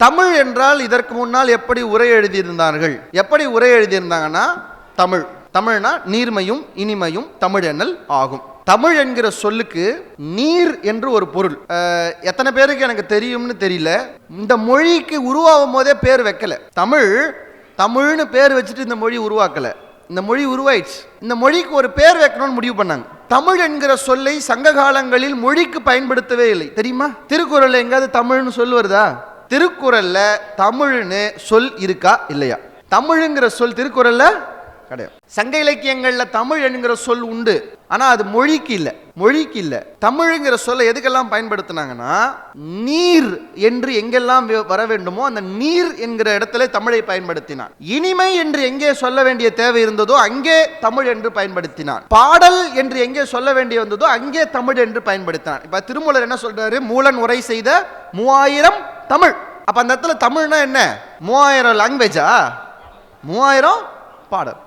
தமிழ் என்றால் இதற்கு முன்னால் எப்படி உரை எழுதியிருந்தார்கள்? எப்படி உரை எழுதியிருந்தாங்கன்னா, தமிழ் தமிழ்னா நீர்மையும் இனிமையும் தமிழ் என்னல் ஆகும். தமிழ் என்கிற சொல்லுக்கு நீர் என்று ஒரு பொருள். எத்தனை பேருக்கு எனக்கு தெரியும்னு தெரியல. இந்த மொழிக்கு உருவாகும் போதே பேர் வைக்கல. தமிழ்னு பேர் வச்சுட்டு இந்த மொழி உருவாக்கல. இந்த மொழி உருவாயிடுச்சு. இந்த மொழிக்கு ஒரு பேர் வைக்கணும்னு முடிவு பண்ணாங்க. தமிழ் என்கிற சொல்லை சங்க காலங்களில் மொழிக்கு பயன்படுத்தவே இல்லை. தெரியுமா? திருக்குறள் எங்காவது தமிழ்னு சொல் வருதா? திருக்குறள்ல தமிழ்னு சொல் இருக்கா இல்லையா? தமிழ்ங்கிற சொல் திருக்குறள்ல கிடையாது. சங்க இலக்கியங்கள்ல தமிழ் என்கிற சொல் உண்டு, ஆனா அது மொழிக்கு இல்ல. தமிழ்ங்கிற சொல்லை எதுக்கெல்லாம் பயன்படுத்தினாங்கன்னா, நீர் என்று எங்கெல்லாம் வர வேண்டுமோ அந்த நீர் என்கிற இடத்துல தமிழை பயன்படுத்தினான். இனிமை என்று எங்கே சொல்ல வேண்டிய தேவை இருந்ததோ அங்கே தமிழ் என்று பயன்படுத்தினான். பாடல் என்று எங்கே சொல்ல வேண்டிய வந்ததோ அங்கே தமிழ் என்று பயன்படுத்தினான். இப்ப திருமூலர் என்ன சொல்றாரு? மூலன் உரை செய்த 3000 தமிழ். அப்ப அந்த இடத்துல தமிழ்னா என்ன? 3000 லாங்குவேஜா? 3000 பாடல்.